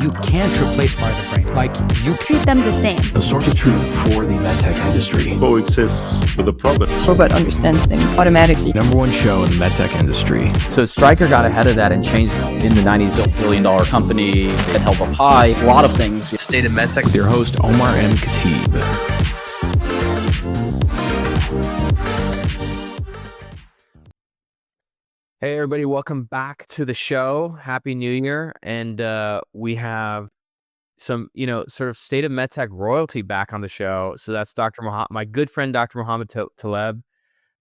You can't replace part of the brain. Like, you treat them the same. A source of truth for the medtech industry. Coexists with the province. Robot understands things automatically. Number one show in the medtech industry. So Stryker got ahead of that and changed in the 90s, built $1 billion company that held up high, a lot of things. State of MedTech. With your host, Omar and Khatib. Hey everybody, welcome back to the show. Happy New Year. And we have some, sort of State of MedTech royalty back on the show. So that's Dr. Mohammed, my good friend, Dr. Mohammed Teleb.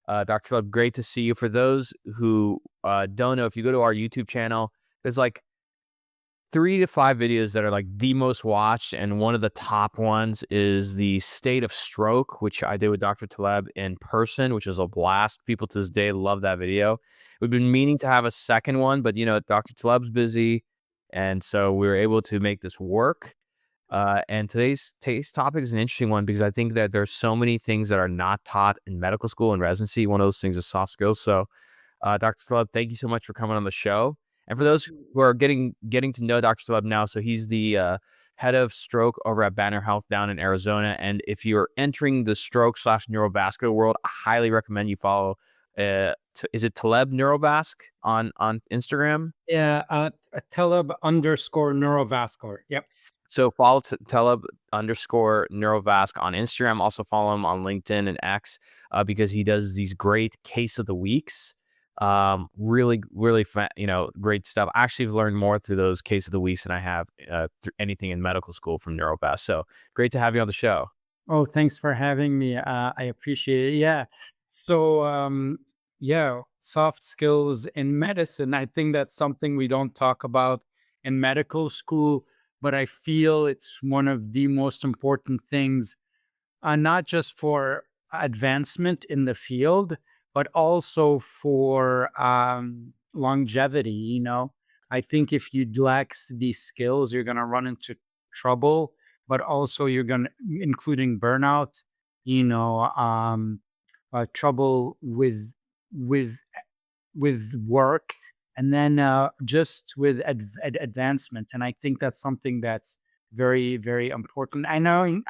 Dr. Teleb, great to see you. For those who don't know, if you go to our YouTube channel, there's like 3 to 5 videos that are like the most watched. And one of the top ones is the State of Stroke, which I did with Dr. Teleb in person, which is a blast. People to this day love that video. We've been meaning to have a second one, but Dr. Teleb's busy, and so we were able to make this work. And today's topic is an interesting one because I think that there's so many things that are not taught in medical school and residency. One of those things is soft skills. So, Dr. Teleb, thank you so much for coming on the show. And for those who are getting to know Dr. Teleb now, so he's the head of stroke over at Banner Health down in Arizona. And if you're entering the stroke/neurovascular world, I highly recommend you follow. Is it Teleb Neurovasc on Instagram? Yeah, Teleb_neurovascular. Yep. So follow Teleb_neurovasc on Instagram. Also follow him on LinkedIn and X because he does these great case of the weeks. Really, really great stuff. I actually have learned more through those case of the weeks than I have through anything in medical school from Neurovasc. So great to have you on the show. Oh, thanks for having me. I appreciate it. Yeah. So, soft skills in medicine. I think that's something we don't talk about in medical school, but I feel it's one of the most important things, not just for advancement in the field, but also for longevity. I think if you lack these skills, you're going to run into trouble, but also you're going to, including burnout, trouble with work, and then just with advancement. And I think that's something that's very, very important. I know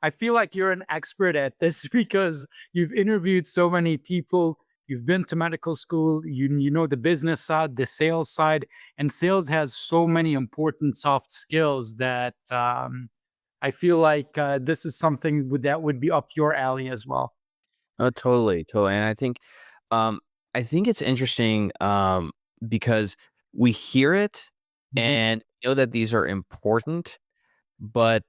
I feel like you're an expert at this because you've interviewed so many people. You've been to medical school. You know the business side, the sales side, and sales has so many important soft skills that I feel like this is something that would be up your alley as well. Oh, totally. And I think it's interesting because we hear it and know that these are important, but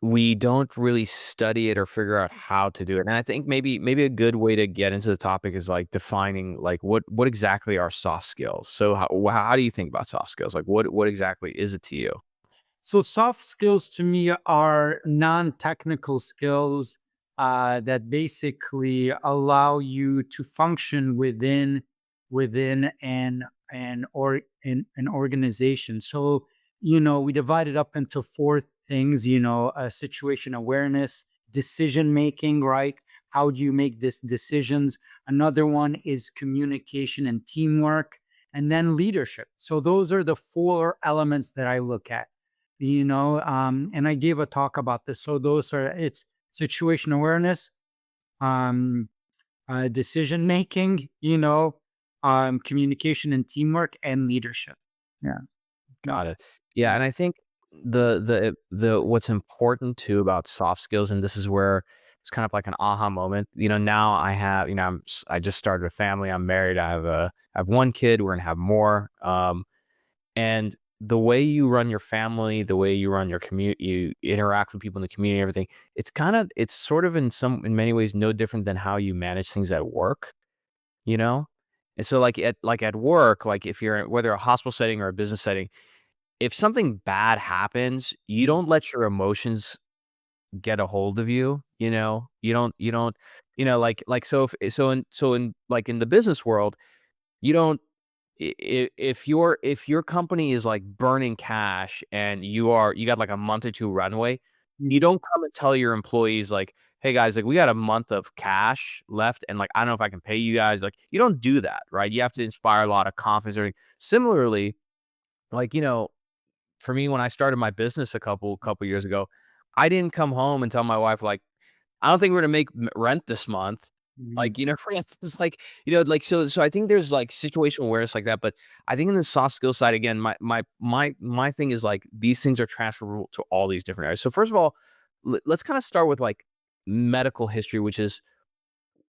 we don't really study it or figure out how to do it. And I think maybe a good way to get into the topic is like defining like what exactly are soft skills. So how do you think about soft skills? Like what exactly is it to you? So soft skills to me are non-technical skills that basically allow you to function within an organization. So we divide it up into 4 things. Situation awareness, decision making, right? How do you make decisions? Another one is communication and teamwork, and then leadership. So those are the 4 elements that I look at. And I gave a talk about this. So it's situation awareness, decision making, communication and teamwork, and leadership. Yeah. Got it. Yeah, and I think the what's important too about soft skills, and this is where it's kind of like an aha moment. Now I have, I just started a family. I'm married. I have 1 kid. We're gonna have more. And the way you run your family, the way you run your community, you interact with people in the community, and everything. It's sort of in many ways no different than how you manage things at work. And so like at work, like if you're whether a hospital setting or a business setting, if something bad happens, you don't let your emotions get a hold of you. You don't like in the business world, you don't. If your company is like burning cash and you got like a month or 2 runway, you don't come and tell your employees like, hey guys, like we got a month of cash left and like I don't know if I can pay you guys. Like you don't do that, right? You have to inspire a lot of confidence. Similarly, like for me, when I started my business a couple years ago, I didn't come home and tell my wife, like, I don't think we're gonna make rent this month. Mhm. Like, for instance, like, so I think there's like situational awareness like that. But I think in the soft skill side, again, my thing is like these things are transferable to all these different areas. So first of all, let's kind of start with like medical history, which is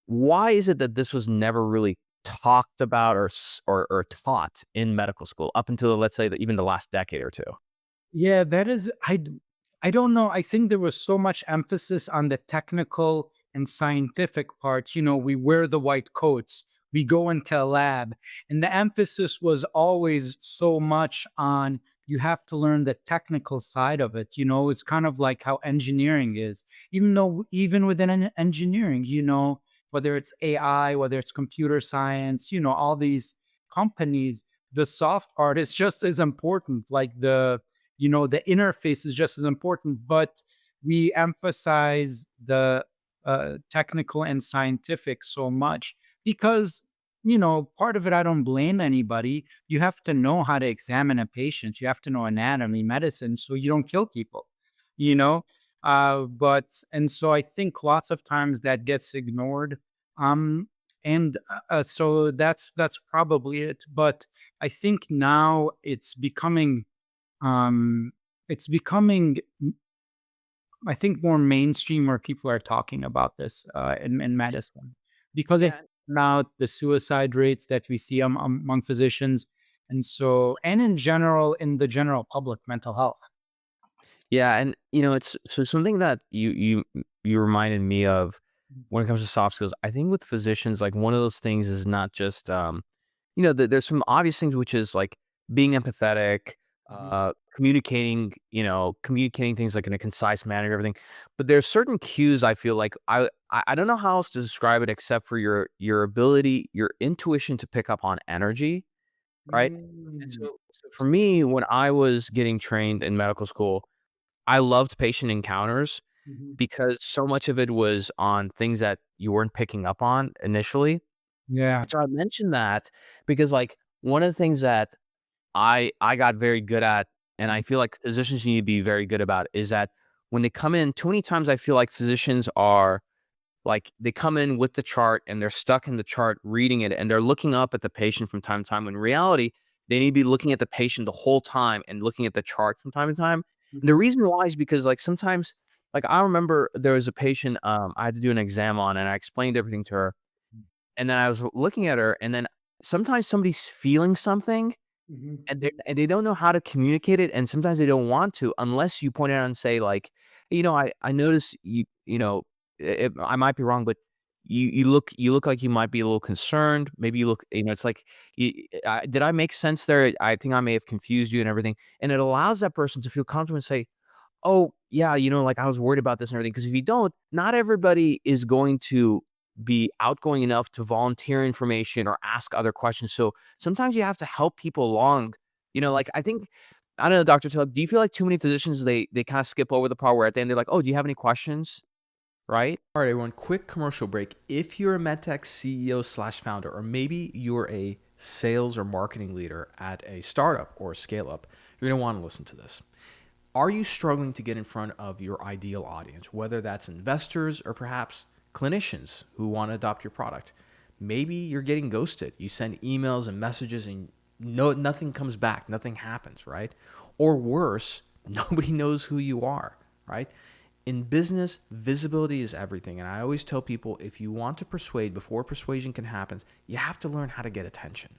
why is it that this was never really talked about or taught in medical school up until, let's say, that even the last decade or two? Yeah, that is I don't know. I think there was so much emphasis on the technical and scientific parts. We wear the white coats, we go into a lab, and the emphasis was always so much on you have to learn the technical side of it. It's kind of like how engineering is. Even within engineering, whether it's AI, whether it's computer science, all these companies, the soft part is just as important. Like the interface is just as important, but we emphasize the technical and scientific so much because part of it, I don't blame anybody. You have to know how to examine a patient, you have to know anatomy, medicine, so you don't kill people, you know but and so I think lots of times that gets ignored. Um and uh, uh, so that's probably it, but I think now um, it's becoming, I think, more mainstream where people are talking about this in medicine because it Yeah. now the suicide rates that we see among physicians, and in general in the general public mental health. Yeah, and it's so something that you reminded me of when it comes to soft skills. I think with physicians, like one of those things is not just there's some obvious things, which is like being empathetic, Mhm. communicating things like in a concise manner, and everything. But there's certain cues I feel like I don't know how else to describe it except for your ability, your intuition to pick up on energy, right? And Mm. so for me, when I was getting trained in medical school, I loved patient encounters Mhm. because so much of it was on things that you weren't picking up on initially. Yeah. So I mentioned that because, like, one of the things that I got very good at, and I feel like physicians need to be very good about, is that when they come in, too many times I feel like physicians are like, they come in with the chart and they're stuck in the chart reading it, and they're looking up at the patient from time to time. When in reality, they need to be looking at the patient the whole time and looking at the chart from time to time. And the Mhm. reason why is because, like, sometimes, like, I remember there was a patient, I had to do an exam on, and I explained everything to her, and then I was looking at her, and then sometimes somebody's feeling something, Mhm. and they don't know how to communicate it, and sometimes they don't want to unless you point it out and say, like, "Hey, I notice I might be wrong, but you look like you might be a little concerned. Maybe you look, it's like, did I make sense there? I think I may have confused you and everything." And it allows that person to feel comfortable and say, "Oh, yeah, like, I was worried about this and everything." Because if you don't, not everybody is going to be outgoing enough to volunteer information or ask other questions. So sometimes you have to help people along. Like, I think, I don't know, Dr. Teleb, do you feel like too many physicians, they kind of skip over the part where at the end they're like, "Oh, do you have any questions?" Right? All right, everyone, quick commercial break. If you're a MedTech CEO slash founder, or maybe you're a sales or marketing leader at a startup or a scale up, you're going to want to listen to this. Are you struggling to get in front of your ideal audience, whether that's investors or perhaps clinicians who want to adopt your product? Maybe you're getting ghosted. You send emails and messages and nothing comes back, nothing happens, right? Or worse, nobody knows who you are, right? In business, visibility is everything. And I always tell people, if you want to persuade before persuasion can happen, you have to learn how to get attention.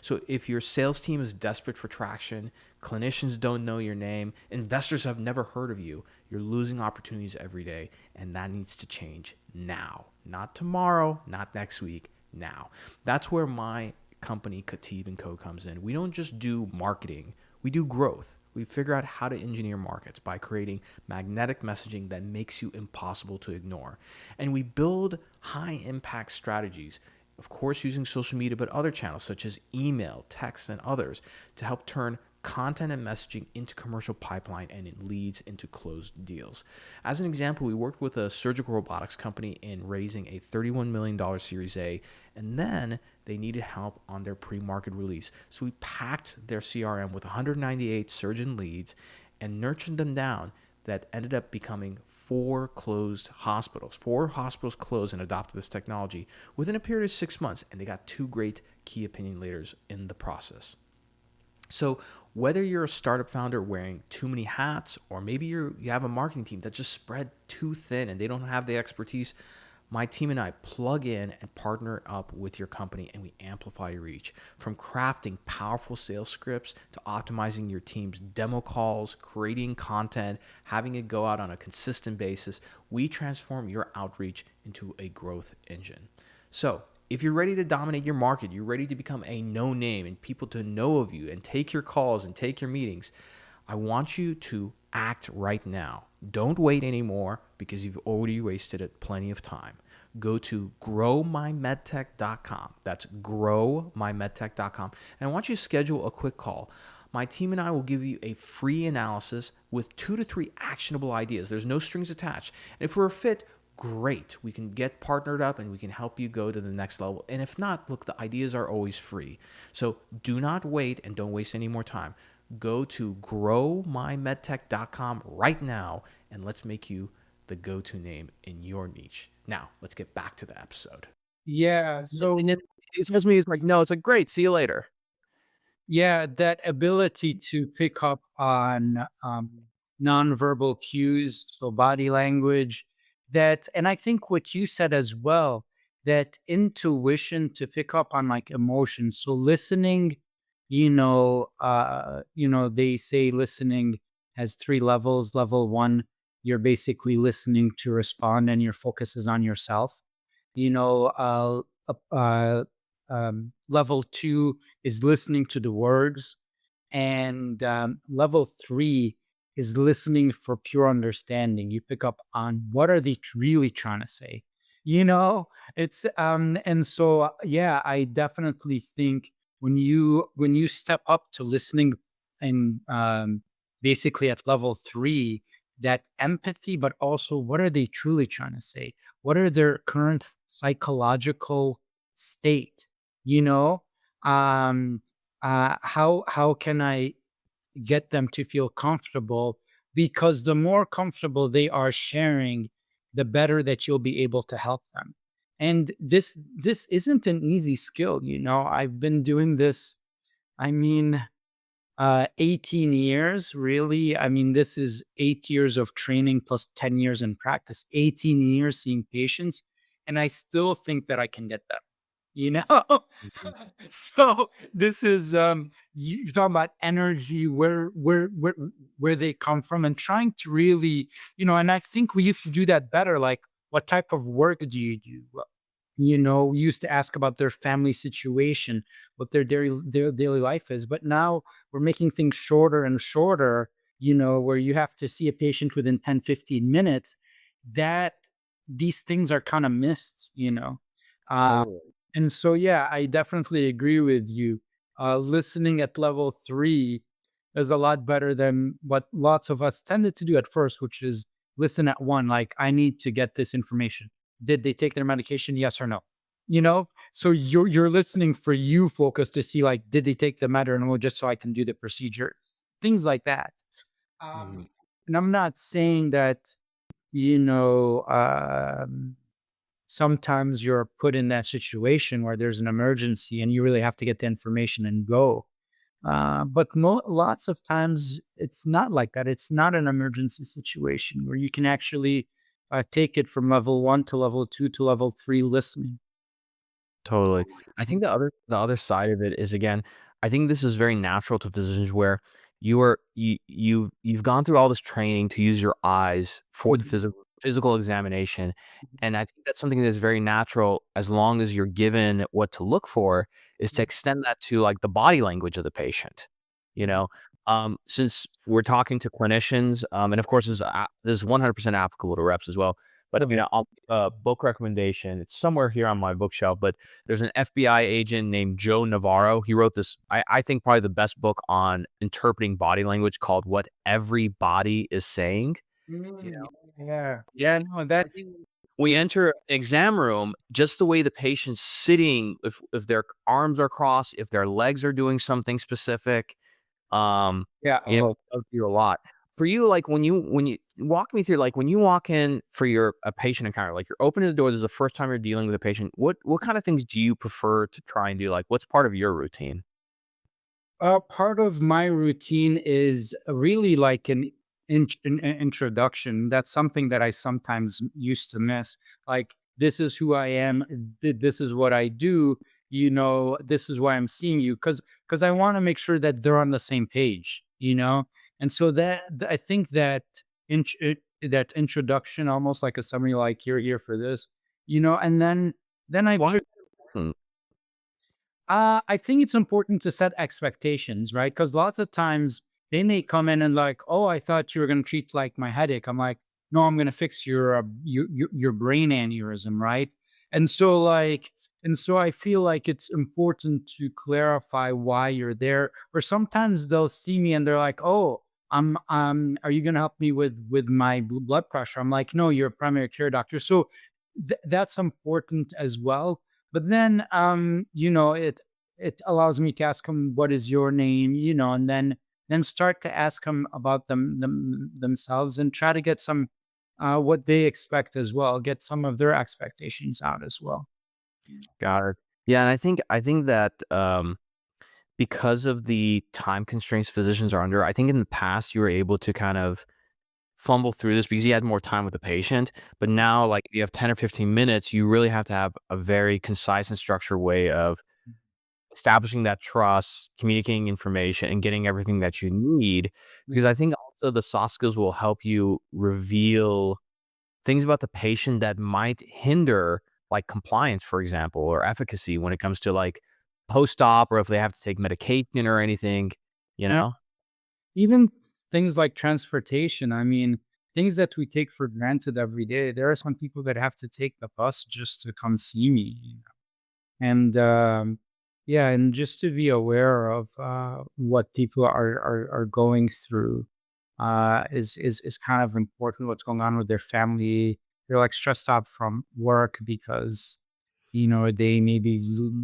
So if your sales team is desperate for traction, clinicians don't know your name, investors have never heard of you, you're losing opportunities every day. And that needs to change now. Not tomorrow, not next week, now. That's where my company, Katib & Co. comes in. We don't just do marketing, we do growth. We figure out how to engineer markets by creating magnetic messaging that makes you impossible to ignore. And we build high impact strategies, of course, using social media, but other channels such as email, text, and others to help turn content and messaging into commercial pipeline, and it leads into closed deals. As an example, we worked with a surgical robotics company in raising a $31 million Series A, and then they needed help on their pre-market release. So we packed their CRM with 198 surgeon leads and nurtured them down. That ended up becoming 4 closed hospitals. 4 hospitals closed and adopted this technology within a period of 6 months, and they got 2 great key opinion leaders in the process. So whether you're a startup founder wearing too many hats, or maybe you have a marketing team that's just spread too thin and they don't have the expertise, my team and I plug in and partner up with your company, and we amplify your reach. From crafting powerful sales scripts to optimizing your team's demo calls, creating content, having it go out on a consistent basis, we transform your outreach into a growth engine. So if you're ready to dominate your market, you're ready to become a no name and people to know of you and take your calls and take your meetings, I want you to act right now. Don't wait anymore, because you've already wasted it plenty of time. Go to growmymedtech.com. That's growmymedtech.com. And I want you to schedule a quick call. My team and I will give you a free analysis with 2 to 3 actionable ideas. There's no strings attached. And if we're a fit, great. We can get partnered up and we can help you go to the next level. And if not, look, the ideas are always free. So do not wait and don't waste any more time. Go to growmymedtech.com right now, and let's make you the go-to name in your niche. Now, let's get back to the episode. Yeah. So And it tells me, it's like, no, it's like, great, see you later. yeah, that ability to pick up on nonverbal cues, so body language, and I think what you said as well, that intuition to pick up on like emotions. So listening, they say listening has 3 levels. Level 1, you're basically listening to respond, and your focus is on yourself. You know, level 2 is listening to the words, and level 3 is listening for pure understanding. You pick up on what are they really trying to say. It's and so yeah, I definitely think when you step up to listening, and basically at level 3, that empathy, but also what are they truly trying to say? What are their current psychological state? you know how can I get them to feel comfortable? Because the more comfortable they are sharing, the better that you'll be able to help them. And this isn't an easy skill. I've been doing this, I mean, 18 years, really. I mean, this is 8 years of training plus 10 years in practice, 18 years seeing patients, and I still think that I can get them, you know? So this is, you're talking about energy, where they come from, and trying to really, and I think we used to do that better. Like, what type of work do you do? We used to ask about their family situation, what their daily life is. But now we're making things shorter and shorter, where you have to see a patient within 10, 15 minutes, that these things are kind of missed. Uh, Totally. and so, yeah, I definitely agree with you. Listening at level 3 is a lot better than what lots of us tended to do at first, which is listen at 1, like, I need to get this information. Did they take their medication? Yes or no? So you're listening for you focus to see, like, did they take the med or no, just so I can do the procedure, things like that. And I'm not saying that, you know, sometimes you're put in that situation where there's an emergency and you really have to get the information and go. But lots of times it's not like that. It's not an emergency situation where you can actually take it from level 1 to level 2 to level 3 listening. Totally. I think the other side of it is, again, I think this is very natural to positions where you've gone through all this training to use your eyes for the physical examination. And I think that's something that's very natural, as long as you're given what to look for, is to extend that to, like, the body language of the patient. You know, since we're talking to clinicians, and of course this is 100% applicable to reps as well. But book recommendation. It's somewhere here on my bookshelf. But there's an FBI agent named Joe Navarro. He wrote this. I think probably the best book on interpreting body language called "What Every Body Is Saying." Yeah. Yeah. No, that. We enter an exam room, just the way the patient's sitting, if their arms are crossed, if their legs are doing something specific, Yeah. it tells you a lot. For you, like when you walk me through, like when you walk in for a patient encounter, like you're opening the door, this is the first time you're dealing with a patient. What kind of things do you prefer to try and do? Like, what's part of your routine? Part of my routine is really like an introduction. That's something that I sometimes used to miss. Like, this is who I am. This is what I do. This is why I'm seeing you. Because I want to make sure that they're on the same page. And so I think that that introduction, almost like a summary, like you're here for this. And then I Why? Hmm. I think it's important to set expectations, right? Because lots of times they may come in and like, oh, I thought you were going to treat like my headache. I'm like, no, I'm going to fix your brain aneurysm, right? And so I feel like it's important to clarify why you're there. Or sometimes they'll see me and they're like, oh, are you going to help me with my blood pressure? I'm like, no, you're a primary care doctor. So that's important as well. But then, it allows me to ask them, "What is your name?" And then start to ask them about themselves and try to get some what they expect as well, get some of their expectations out as well. Got it. Yeah, and I think that because of the time constraints physicians are under, I think in the past you were able to kind of fumble through this because you had more time with the patient. But now, like if you have 10 or 15 minutes, you really have to have a very concise and structured way of establishing that trust, communicating information, and getting everything that you need. Because I think also the soft skills will help you reveal things about the patient that might hinder like compliance, for example, or efficacy when it comes to like post-op or if they have to take medication or anything, you Yeah. know? Even things like transportation. I mean, things that we take for granted every day. There are some people that have to take the bus just to come see me. And yeah, and just to be aware of what people are going through is kind of important. What's going on with their family? They're like stressed out from work because they may be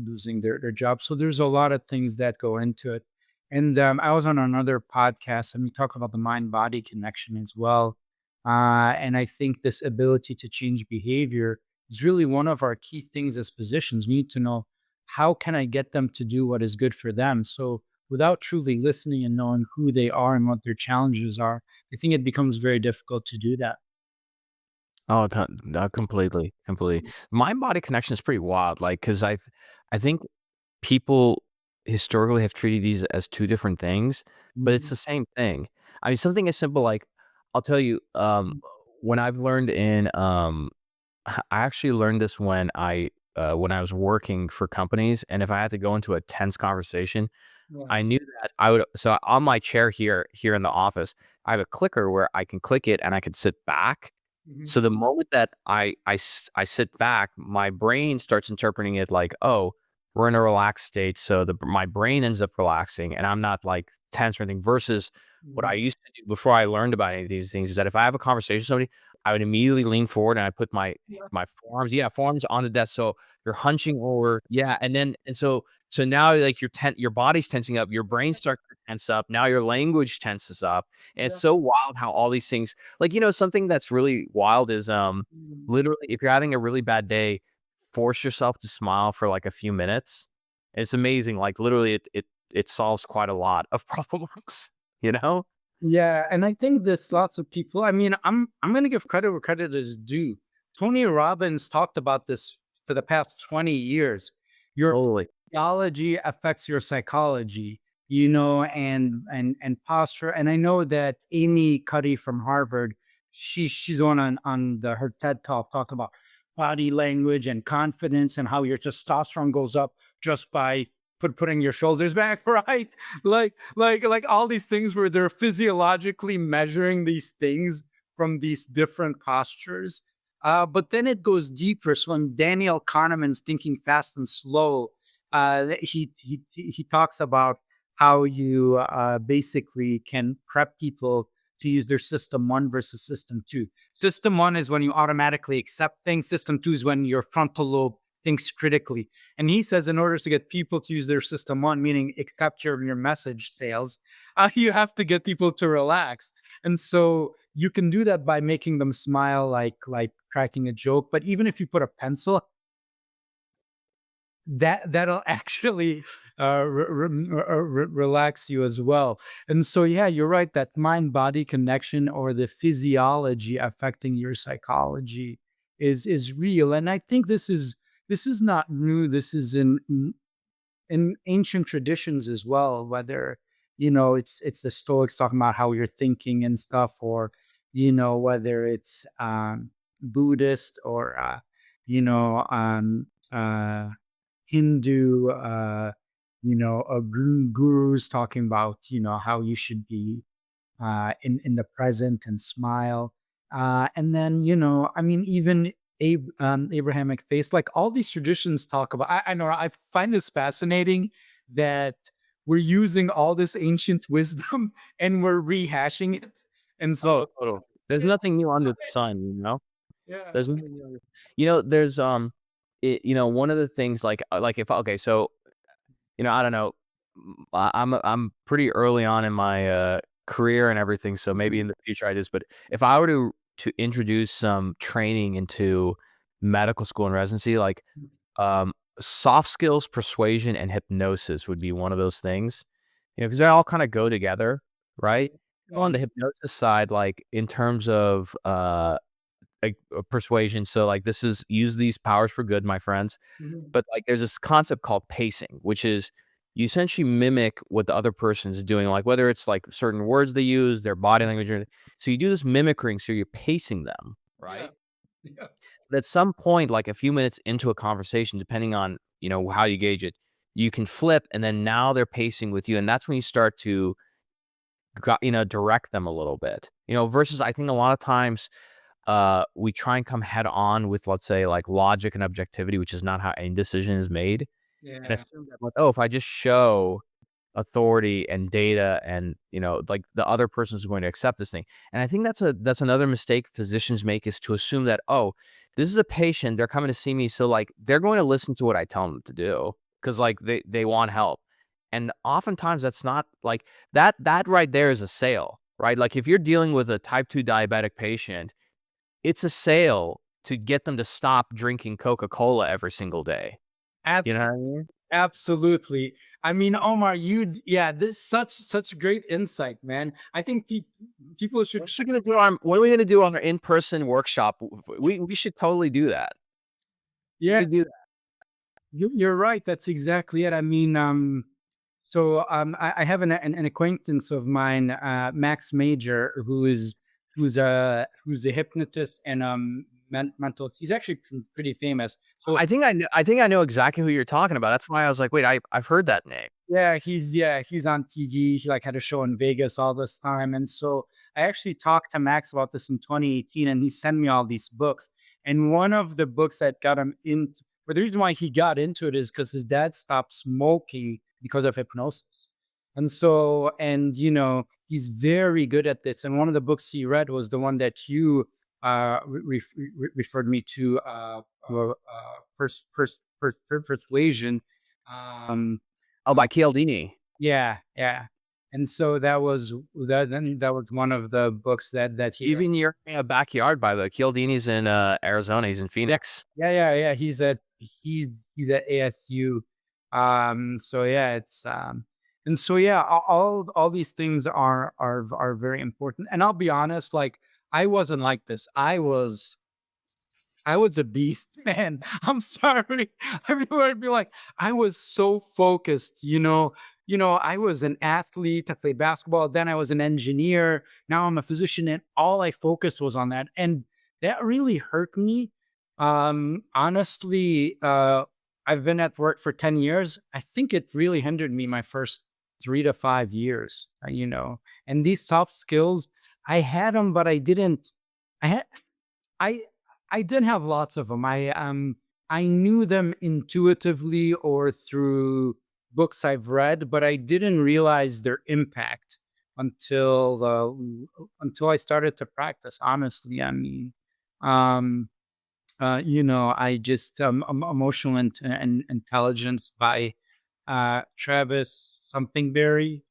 losing their job. So there's a lot of things that go into it. And I was on another podcast and we talk about the mind body connection as well. And I think this ability to change behavior is really one of our key things as physicians. We need to know, how can I get them to do what is good for them? So without truly listening and knowing who they are and what their challenges are, I think it becomes very difficult to do that. Oh, completely, completely. Mind body connection is pretty wild. Like, because I think people historically have treated these as two different things, but it's Mhm. the same thing. I mean, something as simple like I'll tell you, when I've learned I actually learned this when I was working for companies, and if I had to go into a tense conversation, Yeah. I knew that I would. So on my chair here in the office, I have a clicker where I can click it and I can sit back. Mhm. So the moment that I sit back, my brain starts interpreting it like, oh, we're in a relaxed state. So my brain ends up relaxing and I'm not like tense or anything. Versus what I Mhm. used to do before I learned about any of these things is that if I have a conversation with somebody, I would immediately lean forward and I put my forearms, yeah, forearms on the desk. So you're hunching over, yeah, and so now like your body's tensing up, your brain starts to tense up. Now your language tenses up, and it's Yeah. so wild how all these things like, something that's really wild is, Mhm. literally, if you're having a really bad day, force yourself to smile for, like, a few minutes. It's amazing, like, literally, it solves quite a lot of problems, you know? Yeah, and I think there's lots of people. I mean, I'm gonna give credit where credit is due. Tony Robbins talked about this for the past 20 years. Your Totally. physiology affects your psychology, and posture. And I know that Amy Cuddy from Harvard, she's on her TED talk about body language and confidence and how your testosterone goes up just by putting your shoulders back, right? Like all these things where they're physiologically measuring these things from these different postures. But then it goes deeper. So when Daniel Kahneman's Thinking Fast and Slow, he talks about how you basically can prep people to use their system one versus system two. System one is when you automatically accept things. System two is when your frontal lobe thinks critically. And he says, in order to get people to use their system one, meaning accept your message sales, you have to get people to relax. And so you can do that by making them smile, like cracking a joke. But even if you put a pencil, that'll actually relax you as well. And so yeah, you're right, that mind body connection, or the physiology affecting your psychology, is real. And I think this is not new. This is in ancient traditions as well, whether it's the Stoics talking about how you're thinking and stuff, or whether it's Buddhist, or you know uh Hindu, gurus talking about how you should be in the present and smile. And then I mean, even Abrahamic faith, like all these traditions talk about. I know, I find this fascinating that we're using all this ancient wisdom and we're rehashing it. And so Total. There's nothing new under the sun, yeah. There's nothing new. There's one of the things, like if okay, so I don't know, I'm pretty early on in my career and everything, so maybe in the future I just. But if I were to introduce some training into medical school and residency, like soft skills, persuasion, and hypnosis would be one of those things, because they all kind of go together, right? On the hypnosis side, like in terms of persuasion, so like this is use these powers for good, my friends. Mhm. But like there's this concept called pacing, which is you essentially mimic what the other person's doing, like whether it's like certain words they use, their body language, so you do this mimicking, so you're pacing them, right? Yeah. But at some point, like a few minutes into a conversation, depending on how you gauge it, you can flip, and then now they're pacing with you, and that's when you start to direct them a little bit. Versus I think a lot of times we try and come head on with, let's say, like logic and objectivity, which is not how any decision is made, and Yeah. assume that, like, oh, if I just show authority and data, and like the other person's going to accept this thing. And I think that's another mistake physicians make, is to assume that, oh, this is a patient, they're coming to see me, so like they're going to listen to what I tell them to do, because like they want help. And oftentimes that's not like that right there is a sale, right? Like if you're dealing with a type 2 diabetic patient, it's a sale to get them to stop drinking Coca-Cola every single day. You know what I mean? Absolutely. I mean, Omar, yeah, this such great insight, man. I think people should. What are we gonna do on our in-person workshop? We should totally do that. We Yeah, should do that. you're right. That's exactly it. I mean, I have an acquaintance of mine, Max Major, who's a hypnotist and mental. He's actually pretty famous. So I think I know exactly who you're talking about. That's why I was like, wait, I've heard that name. yeah, he's on TV. He like had a show in Vegas all this time, and so I actually talked to Max about this in 2018, and he sent me all these books. And one of the books that got him into, but the reason why he got into it is because his dad stopped smoking because of hypnosis, and so he's very good at this. And one of the books he read was the one that you referred me to, persuasion. Um, Oh, by Cialdini. yeah, yeah. And so that was one of the books that he. He's in your backyard, by the way. Cialdini's in Arizona. He's in Phoenix. Yeah. He's at ASU. So yeah, it's and so yeah, all these things are very important. And I'll be honest, like I wasn't like this. I was a beast, man. I'm sorry. Everyone would be like, I was so focused, I was an athlete. I played basketball. Then I was an engineer. Now I'm a physician, and all I focused was on that. And that really hurt me. Honestly, I've been at work for 10 years. I think it really hindered me my first 3 to 5 years, and these soft skills, I had them, but I didn't. I had, I I did have lots of them. I knew them intuitively or through books I've read, but I didn't realize their impact until until I started to practice. Honestly, I mean, um, I just emotional and intelligence by Travis something Berry.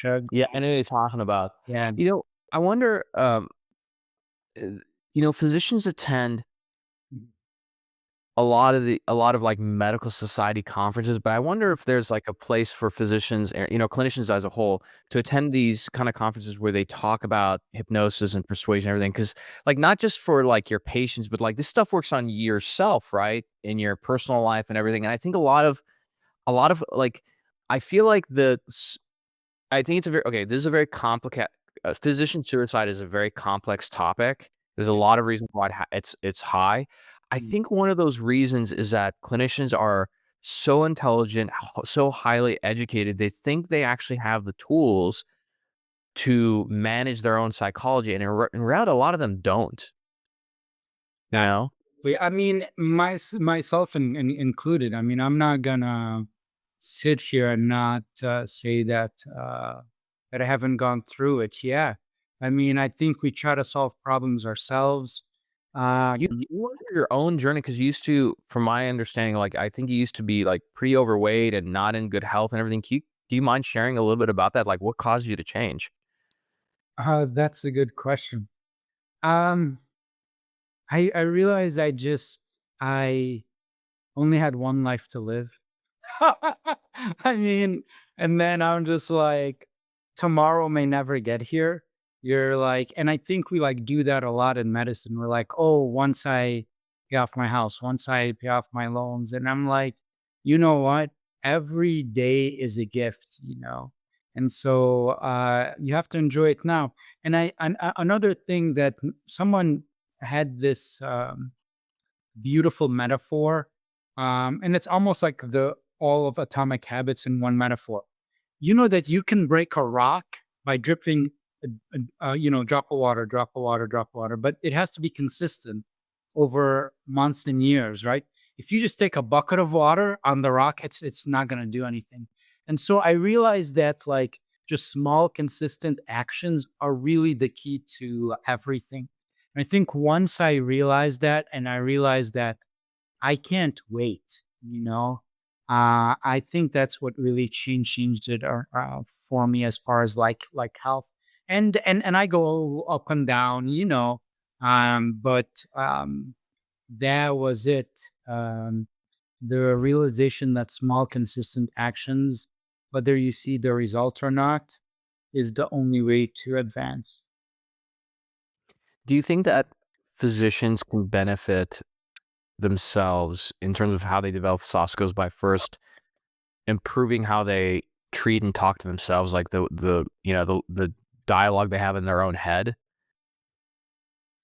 Yeah, I know what you're talking about. Yeah. You know, I wonder, physicians attend a lot of like medical society conferences, but I wonder if there's like a place for physicians, clinicians as a whole, to attend these kind of conferences where they talk about hypnosis and persuasion and everything. Because like not just for like your patients, but like this stuff works on yourself, right, in your personal life and everything. And I think a lot of like, I feel like I think it's a very okay. This is a very complicated. Physician suicide is a very complex topic. There's a lot of reasons why it's high. I Mm. think one of those reasons is that clinicians are so intelligent, so highly educated. They think they actually have the tools to manage their own psychology, and in reality, a lot of them don't. You know? I mean, myself included. I mean, I'm not gonna sit here and not say that I haven't gone through it. Yeah, I mean, I think we try to solve problems ourselves. You went through your own journey because you used to, from my understanding, like I think you used to be like pretty overweight and not in good health and everything. Do you mind sharing a little bit about that? Like, what caused you to change? That's a good question. Um, I realized I only had one life to live. I mean, and then I'm just like, tomorrow may never get here. You're like, and I think we like do that a lot in medicine. We're like, oh, once I pay off my house, once I pay off my loans. And I'm like, you know what? Every day is a gift, you know? And so you have to enjoy it now. Another thing that someone had this beautiful metaphor. And it's almost like the all of atomic habits in one metaphor. You know that you can break a rock by dripping, drop of water, drop of water, drop of water, but it has to be consistent over months and years, right? If you just take a bucket of water on the rock, it's not gonna do anything. And so I realized that like just small, consistent actions are really the key to everything. And I think once I realized that, and I realized that I can't wait, I think that's what really changed it for me as far as like health, and I go up and down, but that was it. The realization that small, consistent actions, whether you see the result or not, is the only way to advance. Do you think that physicians can benefit themselves in terms of how they develop soft skills by first improving how they treat and talk to themselves, like the dialogue they have in their own head?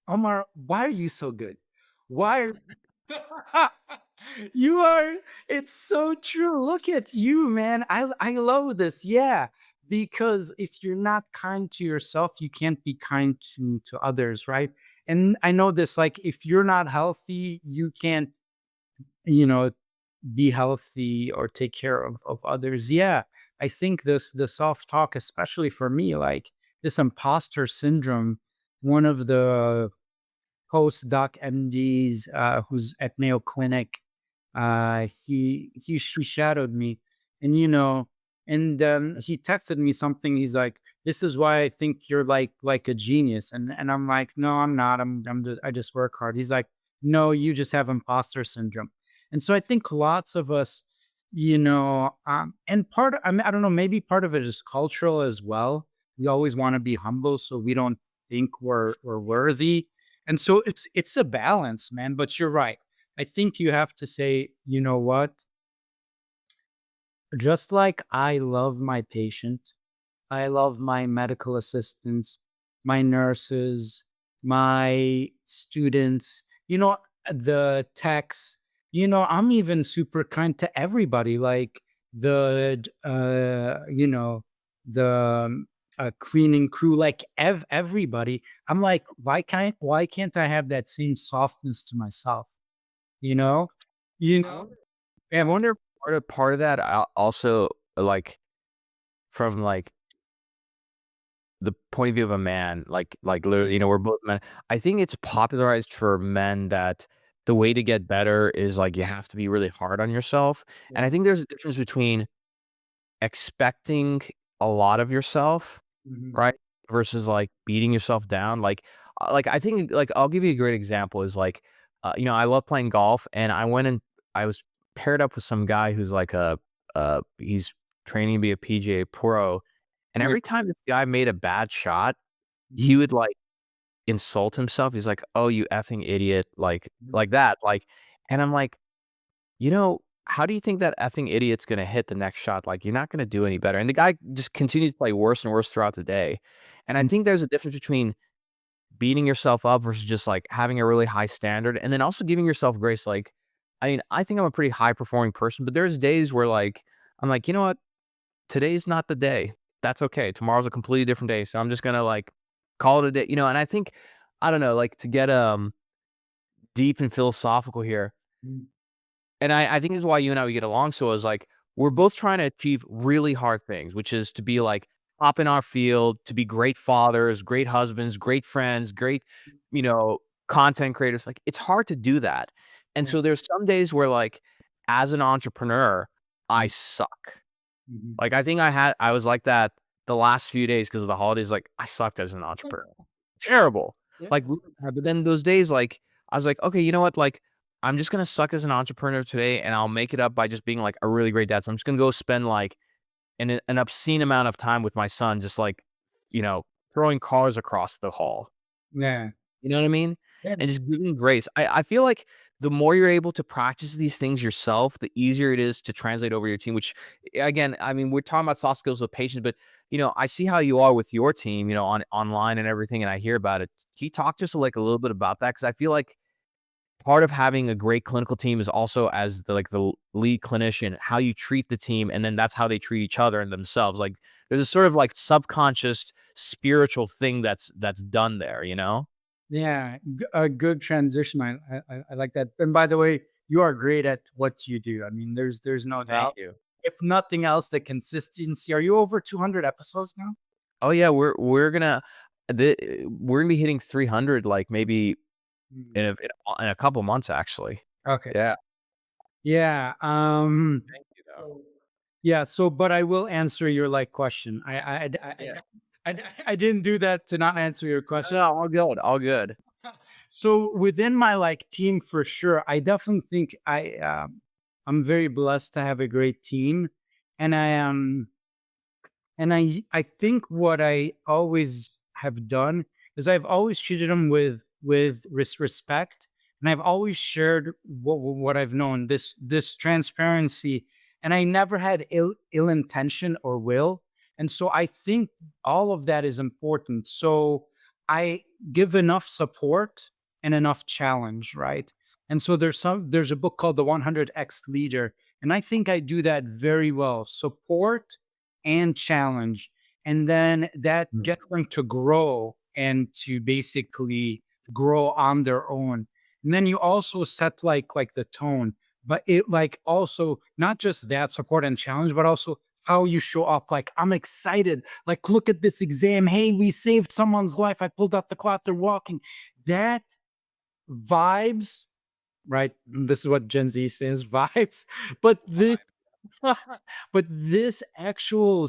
Omar, why are you so good? Why are you are it's so true. Look at you, man. I love this. Yeah. Because if you're not kind to yourself, you can't be kind to others, right? And I know this, like if you're not healthy, you can't, you know, be healthy or take care of others. Yeah. I think the soft talk, especially for me, like this imposter syndrome, one of the postdoc MDs who's at Mayo Clinic. He shadowed me, and he texted me something. He's like, "This is why I think you're like a genius," and I'm like, "No, I'm not. I just work hard." He's like, "No, you just have imposter syndrome," and so I think lots of us. And I mean, I don't know, maybe part of it is cultural as well. We always want to be humble, so we don't think we're worthy, and so it's a balance, man. But you're right. I think you have to say, you know what? Just like I love my patient, I love my medical assistants, my nurses, my students, the techs, I'm even super kind to everybody. Like the, the a cleaning crew, like everybody. I'm like, why can't I have that same softness to myself? You know, you know. I wonder if part of that also, like, from like the point of view of a man, like literally, we're both men. I think it's popularized for men that the way to get better is like you have to be really hard on yourself. And I think there's a difference between expecting a lot of yourself, Mhm. right? Versus like beating yourself down. Like I think, like, I'll give you a great example is like, I love playing golf, and I was paired up with some guy who's like he's training to be a PGA pro, and Yeah. every time this guy made a bad shot, he Mhm. would like insult himself. He's like, "Oh, you effing idiot," Mhm. like that, and I'm like, how do you think that effing idiot's gonna hit the next shot? Like, you're not gonna do any better. And the guy just continued to play worse and worse throughout the day. And I think there's a difference between beating yourself up versus just like having a really high standard, and then also giving yourself grace. Like, I mean, I think I'm a pretty high performing person, but there's days where like I'm like, you know what? Today's not the day. That's okay. Tomorrow's a completely different day. So I'm just gonna like call it a day. And I think, I don't know, like, to get deep and philosophical here, Mhm. and I think this is why you and I, we get along so well, is like we're both trying to achieve really hard things, which is to be like top in our field, to be great fathers, great husbands, great friends, great, you know, content creators. Like, it's hard to do that. And Yeah. so there's some days where like as an entrepreneur, I Mhm. suck. Mhm. Like, I was like that the last few days because of the holidays. Like, I sucked as an entrepreneur. Terrible. Yeah. Like, really bad. But then those days, like, I was like, okay, you know what? Like, I'm just gonna suck as an entrepreneur today, and I'll make it up by just being like a really great dad. So I'm just gonna go spend like an obscene amount of time with my son, just like, you know, throwing cars across the hall. Yeah. You know what I mean? Yeah. And just giving grace. I feel like the more you're able to practice these things yourself, the easier it is to translate over your team, which, again, I mean, we're talking about soft skills with patience, but I see how you are with your team, online and everything, and I hear about it. Can you talk to us like a little bit about that? Because I feel like part of having a great clinical team is also, as the lead clinician, how you treat the team, and then that's how they treat each other and themselves. Like, there's a sort of like subconscious spiritual thing that's done there, you know? Yeah, a good transition. I like that. And by the way, you are great at what you do. I mean, there's no Thank doubt. you. If nothing else, the consistency. Are you over 200 episodes now? Oh yeah, we're gonna be hitting 300 like maybe Mm. in a couple months actually. Okay. Yeah. Yeah. Thank you though. Yeah. So, but I will answer your like question. Yeah. I didn't do that to not answer your No, question. no, all good, all good. So within my like team, for sure, I definitely think I'm very blessed to have a great team, and I am. And I think what I always have done is I've always treated them with respect, and I've always shared what I've known, this transparency, and I never had ill intention or will. And so I think all of that is important. So I give enough support and enough challenge, right? And so there's a book called The 100X Leader, and I think I do that very well. Support and challenge. And then that Mm. gets them to grow and to basically grow on their own. And then you also set like the tone, but it like also not just that support and challenge, but also how you show up. Like, I'm excited. Like, look at this exam. Hey, we saved someone's life. I pulled out the cloth. They're walking. That vibes, right? This is what Gen Z says, vibes. But this but this actual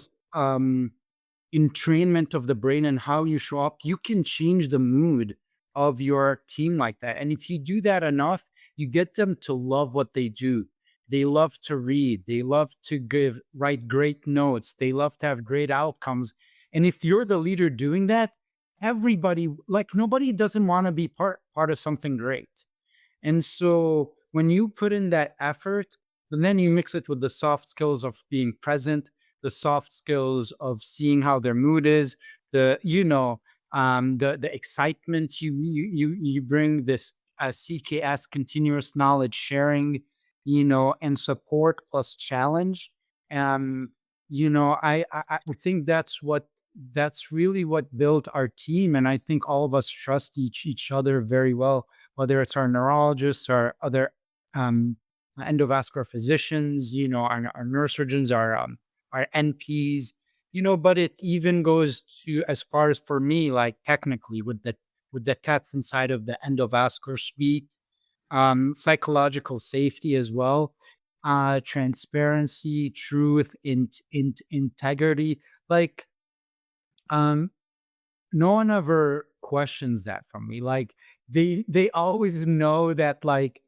entrainment of the brain and how you show up, you can change the mood of your team like that. And if you do that enough, you get them to love what they do. They love to read, they love to write great notes, they love to have great outcomes. And if you're the leader doing that, everybody, like, nobody doesn't want to be part of something great. And so when you put in that effort, and then you mix it with the soft skills of being present, the soft skills of seeing how their mood is, the excitement you bring, this CKS, continuous knowledge sharing, and support plus challenge. Um, I think that's what that's really what built our team. And I think all of us trust each other very well, whether it's our neurologists, our other um, endovascular physicians, our neurosurgeons, our NPs, but it even goes to as far as for me, like technically with the cats inside of the endovascular suite, psychological safety as well, transparency, truth, integrity. Like, um, no one ever questions that from me. Like they always know that like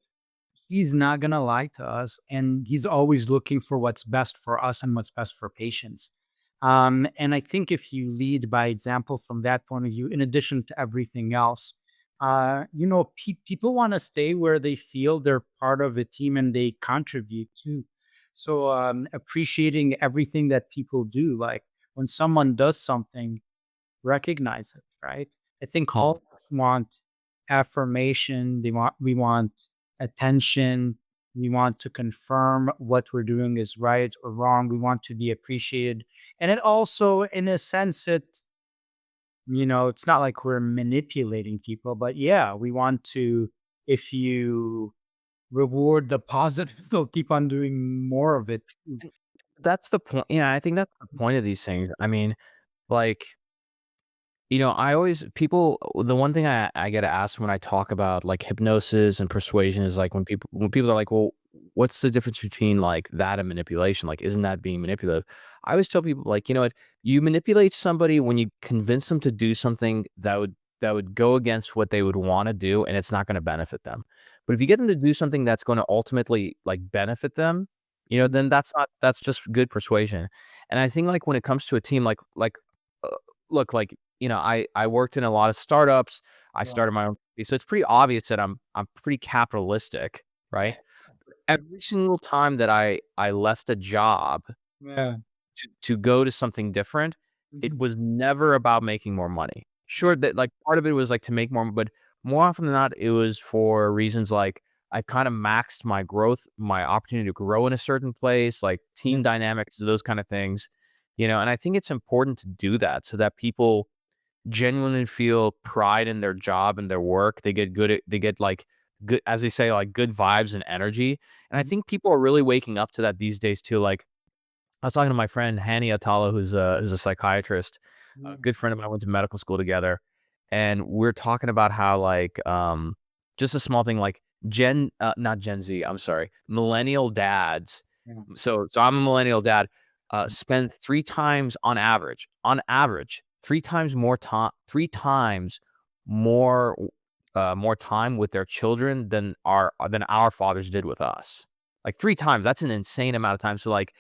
he's not gonna lie to us, and he's always looking for what's best for us and what's best for patients. And I think if you lead by example from that point of view, in addition to everything else, people want to stay where they feel they're part of a team and they contribute to. So appreciating everything that people do, like when someone does something, recognize it, right? I think Mhm. all of us want affirmation. We want attention. We want to confirm what we're doing is right or wrong. We want to be appreciated. And it also, in a sense, it's not like we're manipulating people, but yeah, we want to, if you reward the positives, they'll keep on doing more of it. That's the point. I think that's the point of these things. I mean, like, I always the one thing I get asked when I talk about like hypnosis and persuasion is like when people are like, well, what's the difference between like that and manipulation? Like, isn't that being manipulative? I always tell people like, you know what, you manipulate somebody when you convince them to do something that would go against what they would want to do, and it's not going to benefit them. But if you get them to do something that's going to ultimately like benefit them, then that's just good persuasion. And I think like when it comes to a team, uh, look, like, I worked in a lot of startups. I Yeah. started my own company, so it's pretty obvious that I'm pretty capitalistic, right? Every single time that I left a job Yeah. to go to something different, it Mhm. was never about making more money. Sure, that like part of it was like to make more, but more often than not, it was for reasons like I kind of maxed my growth, my opportunity to grow in a certain place, like Yeah. team dynamics, those kind of things, and I think it's important to do that so that people genuinely feel pride in their job and their work. They get they get like good, as they say, like good vibes and energy. And I Mhm. think people are really waking up to that these days too. Like I was talking to my friend Hani Atala, who's a psychiatrist, a Mhm. good friend of mine. Went to medical school together, and we're talking about how like just a small thing like not Gen Z, I'm sorry, millennial dads. Yeah. So I'm a millennial dad. Spend 3 times on average, 3 times more time, 3 times more more time with their children than our fathers did with us. Like 3 times. That's an insane amount of time. So like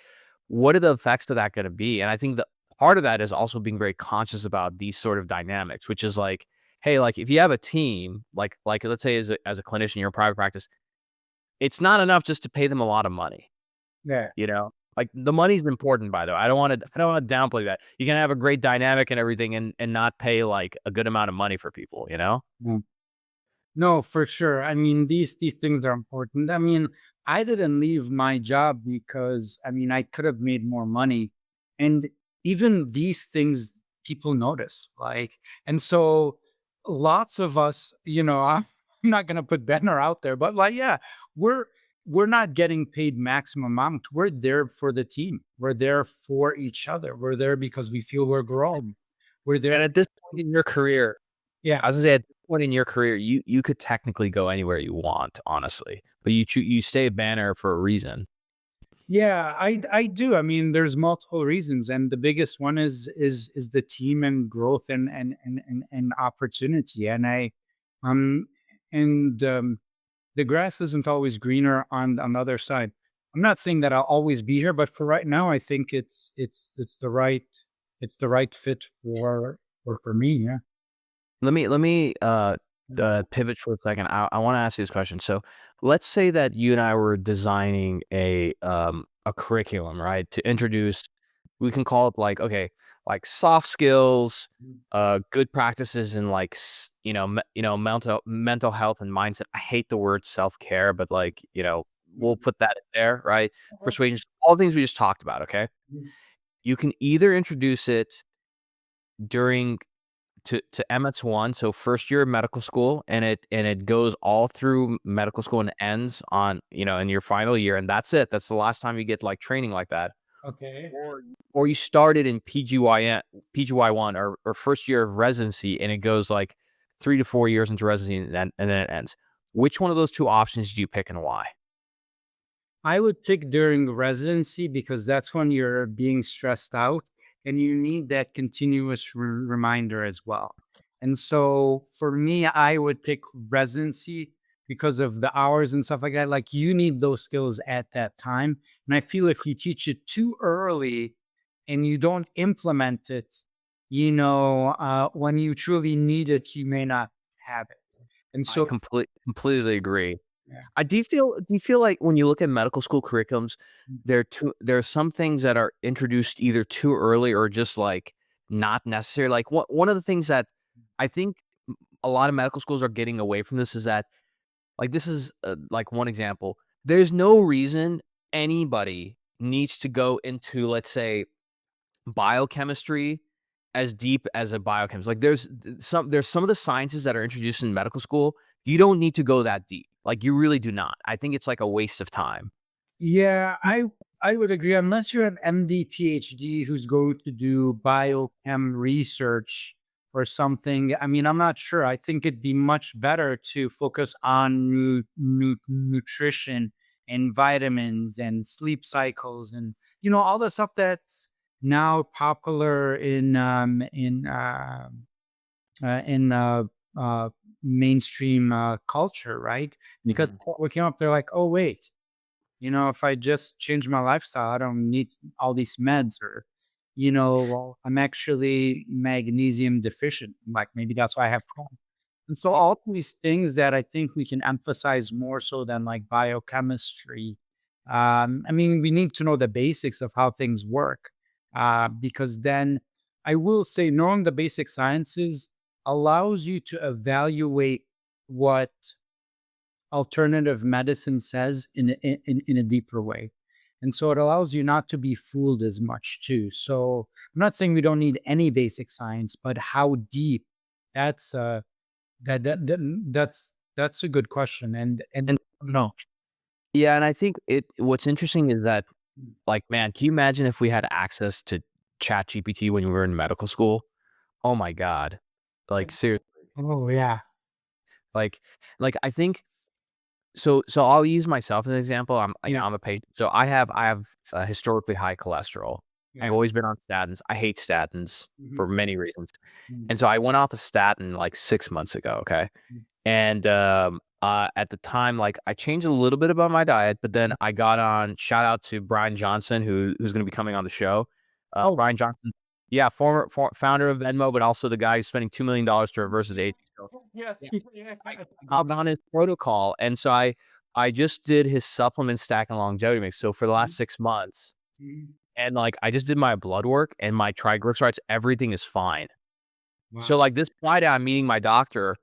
what are the effects of that gonna be? And I think that part of that is also being very conscious about these sort of dynamics, which is like, hey, like if you have a team, like let's say as a clinician, you're in private practice, it's not enough just to pay them a lot of money, Yeah. you know? Like the money's important by the way. I don't want to downplay that. You can have a great dynamic and everything and not pay like a good amount of money for people, you know? Yeah. No, for sure. I mean, these things are important. I mean, I didn't leave my job because I mean I could have made more money. And even these things people notice. Like, and so lots of us, I'm not gonna put banner out there, but like, yeah, we're we're not getting paid maximum amount. We're there for the team. We're there for each other. We're there because we feel we're growing. We're there. And at this point in your career, Yeah. I was gonna say at this point in your career, you could technically go anywhere you want, honestly. But you stay a banner for a reason. Yeah, I do. I mean, there's multiple reasons, and the biggest one is the team and growth and opportunity. And um and the grass isn't always greener on the other side. I'm not saying that I'll always be here, but for right now, I think it's the right fit for me. Yeah. Let me pivot for a second. I want to ask you this question. So, let's say that you and I were designing a curriculum, right, to introduce. We can call it like okay, like soft skills, good practices, and like mental health and mindset. I hate the word self care, but like we'll put that in there, right? Persuasion, all the things we just talked about. Okay, you can either introduce it during to MS1, so first year of medical school, and it goes all through medical school and ends on, in your final year, and that's it. That's the last time you get like training like that. Okay. Or you started in PGY1 or first year of residency, and it goes like 3 to 4 years into residency, and then it ends. Which one of those two options do you pick, and why? I would pick during residency because that's when you're being stressed out and you need that continuous reminder as well. And so for me, I would pick residency because of the hours and stuff like that. Like you need those skills at that time. And I feel if you teach it too early and you don't implement it, when you truly need it, you may not have it. And I so, completely agree. yeah. Do you feel like when you look at medical school curriculums, there are some things that are introduced either too early or just like not necessary? Like one of the things that I think a lot of medical schools are getting away from this is that, like, this is like one example. There's no reason anybody needs to go into, let's say, biochemistry as deep as a biochemist. Like there's some of the sciences that are introduced in medical school. You don't need to go that deep. Like you really do not. I think it's like a waste of time. Yeah, I would agree. Unless you're an MD, PhD who's going to do biochem research or something. I mean, I'm not sure. I think it'd be much better to focus on nutrition and vitamins and sleep cycles and all the stuff that's now popular in mainstream culture, right? Because we came up, they're like, oh wait, if I just change my lifestyle, I don't need all these meds or, well, I'm actually magnesium deficient. Like maybe that's why I have Crohn. And so all these things that I think we can emphasize more so than like biochemistry. I mean, we need to know the basics of how things work, because then I will say knowing the basic sciences allows you to evaluate what alternative medicine says in a deeper way. And so it allows you not to be fooled as much too. So I'm not saying we don't need any basic science, but how deep? That's that's a good question. And no. Yeah, and I think what's interesting is that, like, man, can you imagine if we had access to Chat GPT when we were in medical school? Oh my God. Like seriously. Oh yeah. Like I think so I'll use myself as an example. Yeah. I'm a patient. So I have historically high cholesterol. I've Yeah. always been on statins. I hate statins for Mhm. many reasons. Mhm. And so I went off a statin like 6 months ago, okay? Mm. And at the time, like, I changed a little bit about my diet, but then I got on. Shout out to Brian Johnson, who's going to be coming on the show. Oh. Brian Johnson, yeah, former founder of Venmo, but also the guy who's spending $2 million to reverse his age. So Yeah. I hopped on his protocol, and so I just did his supplement stack and longevity mix. So for the last 6 months, Mhm. and like I just did my blood work and my triglycerides, everything is fine. So Wow. like this Friday, I'm meeting my doctor,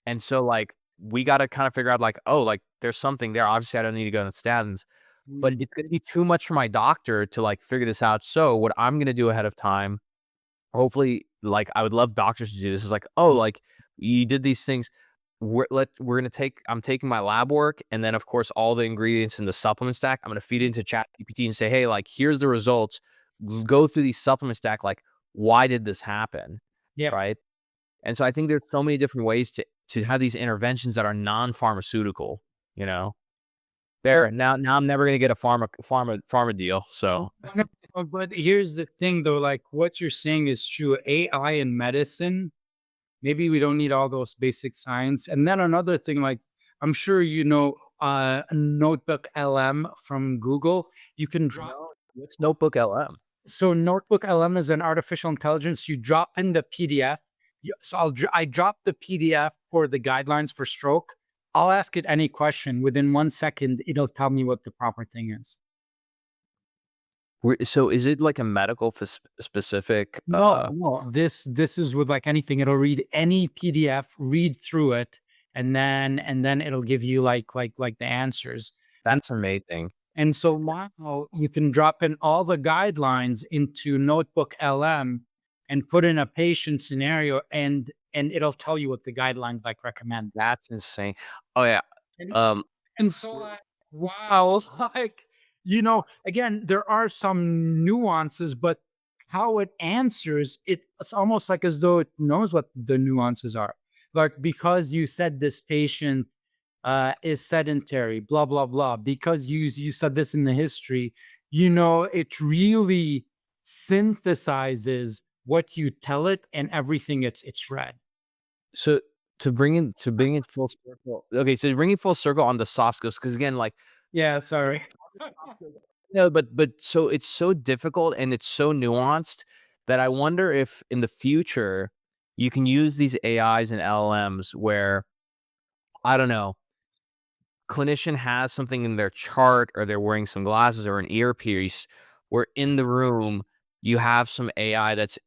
and so like we got to kind of figure out like, oh, like there's something there. Obviously, I don't need to go on statins, but Mm. it's going to be too much for my doctor to like figure this out. So what I'm going to do ahead of time, hopefully, like I would love doctors to do this, is like, oh, like you did these things. I'm taking my lab work, and then of course all the ingredients in the supplement stack. I'm going to feed it into Chat GPT and say, hey, like here's the results. Go through these supplement stack. Like, why did this happen? Yeah. Right. And so I think there's so many different ways to have these interventions that are non-pharmaceutical, you know. There now I'm never gonna get a pharma deal. So No, but here's the thing though, like what you're saying is true. AI in medicine, maybe we don't need all those basic science. And then another thing, like I'm sure Notebook LM from Google. You can drop what's Notebook LM? so Notebook LM is an artificial intelligence. You drop in the PDF. So I drop the PDF for the guidelines for stroke. I'll ask it any question. Within 1 second, it'll tell me what the proper thing is. So is it like a medical specific? No. This is with like anything. It'll read any PDF, read through it, and then it'll give you like the answers. That's amazing. And so now you can drop in all the guidelines into Notebook LM, and put in a patient scenario, and it'll tell you what the guidelines like recommend. That's insane. Oh yeah. And Um, and so like, wow, like, again, there are some nuances, but how it answers it, it's almost like as though it knows what the nuances are. Like, because you said this patient is sedentary, blah blah blah. Because you said this in the history, it really synthesizes what you tell it and everything it's read. so to bring it full circle. Okay, so to bring it full circle on the soft skills, because again, like, Yeah, sorry. no, but so it's so difficult and it's so nuanced that I wonder if in the future you can use these AIs and LLMs where, I don't know, clinician has something in their chart or they're wearing some glasses or an earpiece, where in the room you have some AI that's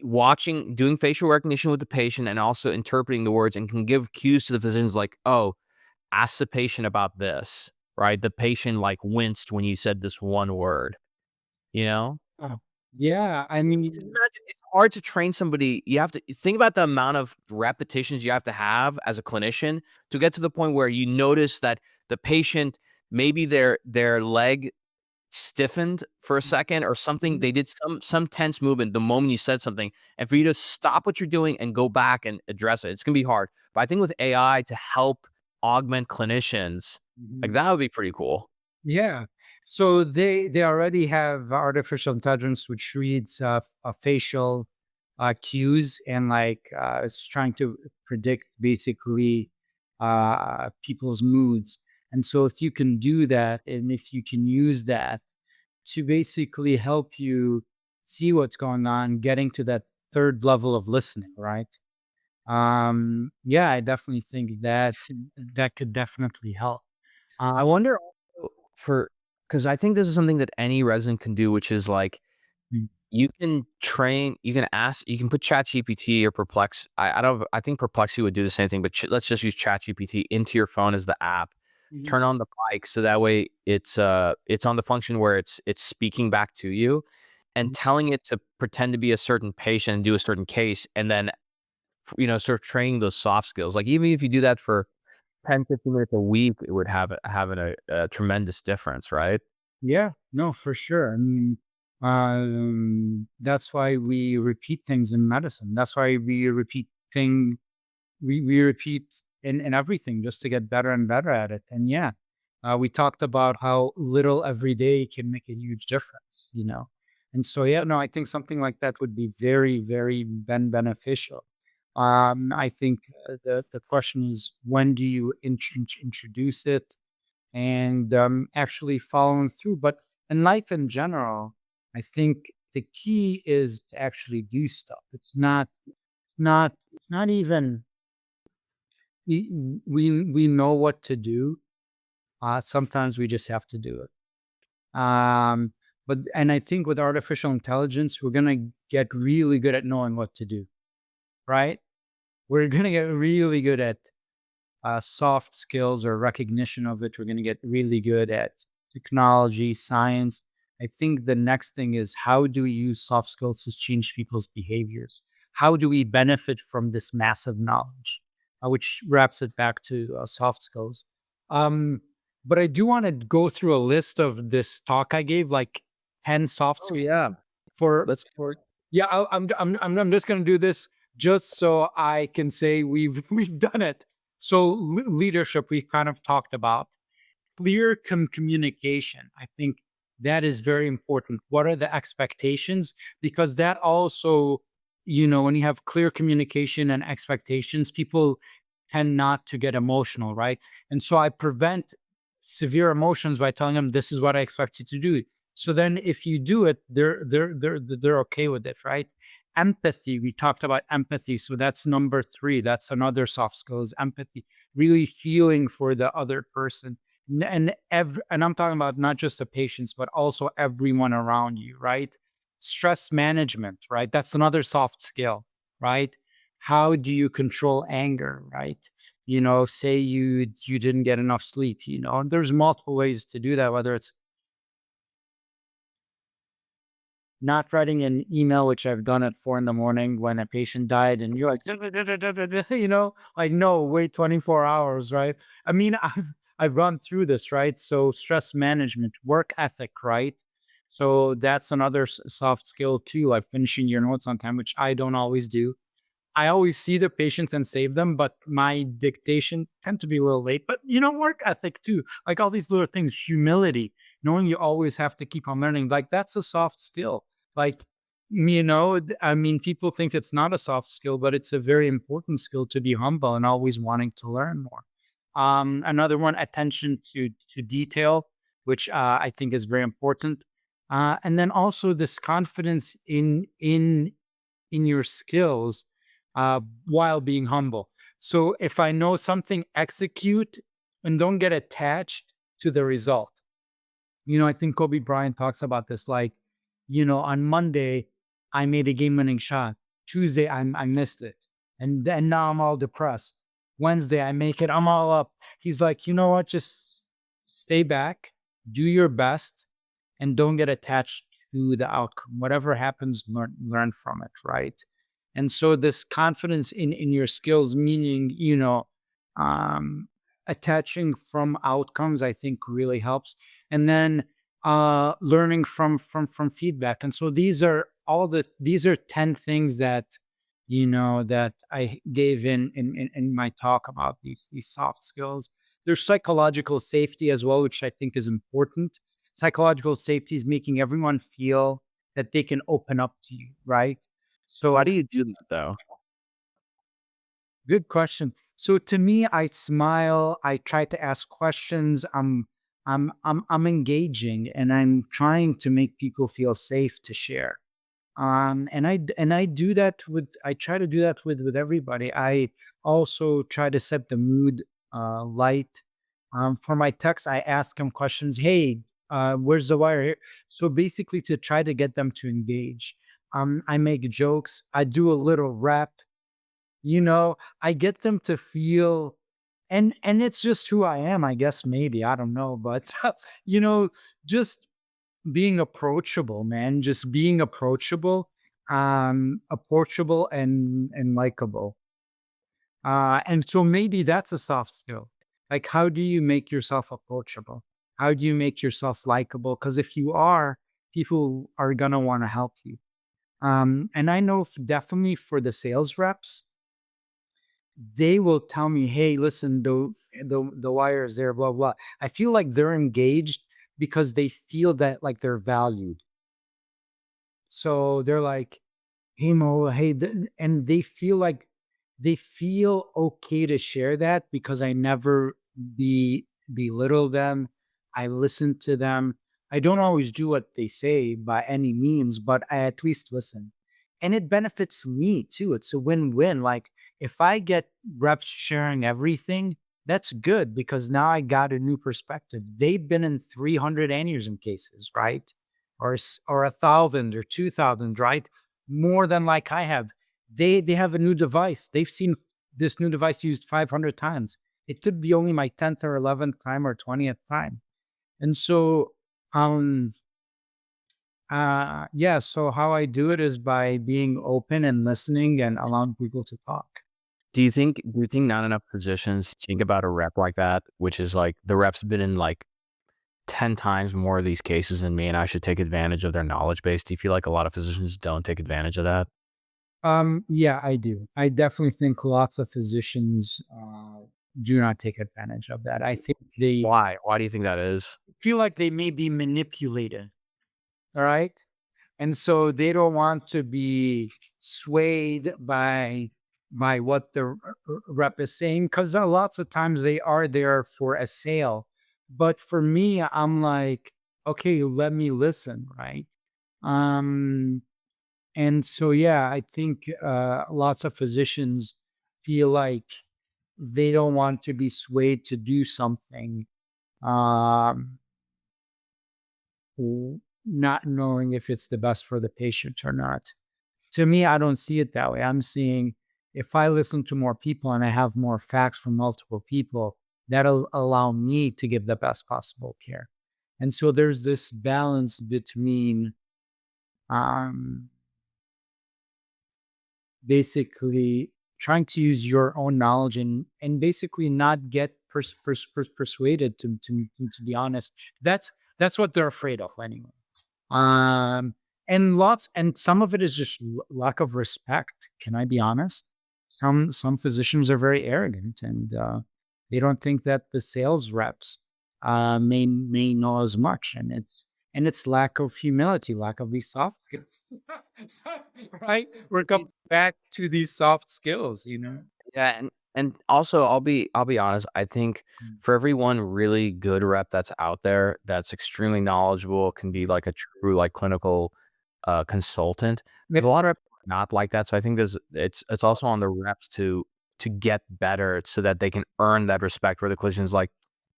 watching, doing facial recognition with the patient and also interpreting the words and can give cues to the physicians like, oh, ask the patient about this, right? The patient like winced when you said this one word, you know? Oh, yeah, I mean, Just imagine, it's hard to train somebody. You have to think about the amount of repetitions you have to have as a clinician to get to the point where you notice that the patient, maybe their leg stiffened for a second or something. They did some tense movement the moment you said something, and for you to stop what you're doing and go back and address it, it's gonna be hard. But I think with AI to help augment clinicians, like, mhm. that would be pretty cool. Yeah. So they already have artificial intelligence which reads facial cues, and like it's trying to predict basically people's moods. And so if you can do that, and if you can use that to basically help you see what's going on, getting to that third level of listening, right? Yeah, I definitely think that could definitely help. I Um, wonder also for, because I think this is something that any resident can do, which is like, you can ask, you can put ChatGPT or Perplex. I don't, I think Perplexity would do the same thing, but let's just use ChatGPT into your phone as the app. mhm. Turn on the mic so that way it's on the function where it's speaking back to you and telling it to pretend to be a certain patient and do a certain case, and then sort of training those soft skills. Like, even if you do that for 10-15 minutes a week, it would have a tremendous difference, right? Yeah, no, for sure. I mean, that's why we repeat things in medicine. That's why we repeat in everything just to get better and better at it. And yeah, we talked about how little every day can make a huge difference. And so yeah, no, I think something like that would be very, very beneficial. I think the question is, when do you introduce it? And actually following through. But in life in general, I think the key is to actually do stuff. It's not even we know what to do. Sometimes we just have to do it. But and I think with artificial intelligence, we're gonna get really good at knowing what to do. Right? We're gonna get really good at soft skills or recognition of it. We're going to get really good at technology, science. I think the next thing is, how do we use soft skills to change people's behaviors? How do we benefit from this massive knowledge, which wraps it back to soft skills. Um, but I do want to go through a list of this talk I gave, like 10 soft Oh skills yeah, for let's. for yeah. I'm just gonna do this just so I can say we've we've done it. So leadership we kind of talked about. Clear communication. I think that is very important. What are the expectations? Because that also, when you have clear communication and expectations, people tend not to get emotional, right? And so I prevent severe emotions by telling them this is what I expect you to do. So then if you do it, they're okay with it, right? Empathy. We talked about empathy. So that's number 3. That's another soft skill is empathy. Really feeling for the other person. And I'm talking about not just the patients, but also everyone around you, right? Stress management, right? That's another soft skill, right? How do you control anger, right? Say you didn't get enough sleep, and there's multiple ways to do that, whether it's not writing an email, which I've done at 4 in the morning when a patient died, and you're like, like, no, wait 24 hours, right? I mean, I've gone through this, right? So stress management, work ethic, right? So that's another soft skill too, like finishing your notes on time, which I don't always do. I always see the patients and save them, but my dictations tend to be a little late. But work ethic too, like all these little things, humility, knowing you always have to keep on learning, like that's a soft skill. Like, I mean, people think it's not a soft skill, but it's a very important skill to be humble and always wanting to learn more. Another one, attention to detail, which I think is very important. And then also this confidence in your skills while being humble. So if I know something, execute and don't get attached to the result. I think Kobe Bryant talks about this. Like, on Monday, I made a game-winning shot. Tuesday, I missed it, and then now I'm all depressed. Wednesday, I make it. I'm all up. He's like, you know what? Just stay back, do your best, and don't get attached to the outcome. Whatever happens, learn from it, right? And so this confidence in your skills, meaning, um, attaching from outcomes, I think really helps. And then learning from feedback. And so these are 10 things that I gave in my talk about these soft skills. There's psychological safety as well, which I think is important. Psychological safety is making everyone feel that they can open up to you, right? How So do you do that though? good question. So to me, I smile. I try to ask questions. I'm engaging, and I'm trying to make people feel safe to share. And I do that with. I try to do that with everybody. I also try to set the mood light. For my texts, I ask them questions. Hey, where's the wire here? So basically, to try to get them to engage. I make jokes. I do a little rap. I get them to feel, and it's just who I am, I guess. Maybe, I don't know, but you know just being approachable, man, just being approachable and likable. And so maybe that's a soft skill. Like, how do you make yourself approachable? How do you make yourself likable? Because if you are, people are gonna want to help you. And I know definitely for the sales reps, they will tell me, "Hey, listen, the wire is there, blah blah." I feel like they're engaged because they feel that like they're valued. So they're like, "Hey Mo, hey," and they feel okay to share that because I never belittle them. I listen to them. I don't always do what they say by any means, but I at least listen. And it benefits me too. It's a win-win. Like, if I get reps sharing everything, that's good because now I got a new perspective. They've been in 300 aneurysm cases, right? Or 1,000 or 2,000, right? More than like I have. They have a new device. They've seen this new device used 500 times. It could be only my 10th or 11th time or 20th time. And so, yeah, so how I do it is by being open and listening and allowing people to talk. Do you think not enough physicians think about a rep like that, which is like the rep's been in like 10 times more of these cases than me and I should take advantage of their knowledge base? Do you feel like a lot of physicians don't take advantage of that? Yeah, I do. I definitely think lots of physicians do not take advantage of that. I think they Why? Why do you think that is? feel like they may be manipulated. All right. And so they don't want to be swayed by what the rep is saying, because lots of times they are there for a sale. But for me, I'm like, okay, let me listen, right? Um, and so yeah, I think lots of physicians feel like they don't want to be swayed to do something, um, not knowing if it's the best for the patient or not. To me, I don't see it that way. I'm seeing, if I listen to more people and I have more facts from multiple people, that'll allow me to give the best possible care. And so there's this balance between um, basically trying to use your own knowledge and basically not get persuaded to be honest. That's what they're afraid of anyway. Um, and some of it is just lack of respect. Can I be honest? Some physicians are very arrogant, and they don't think that the sales reps may know as much, and it's lack of humility, lack of these soft skills. So, right? We're coming back to these soft skills, you know. Yeah, and also I'll be honest, I think for every one really good rep that's out there that's extremely knowledgeable, can be like a true like clinical consultant. There's a lot of reps not like that. So I think it's also on the reps to get better so that they can earn that respect where the clinician is like,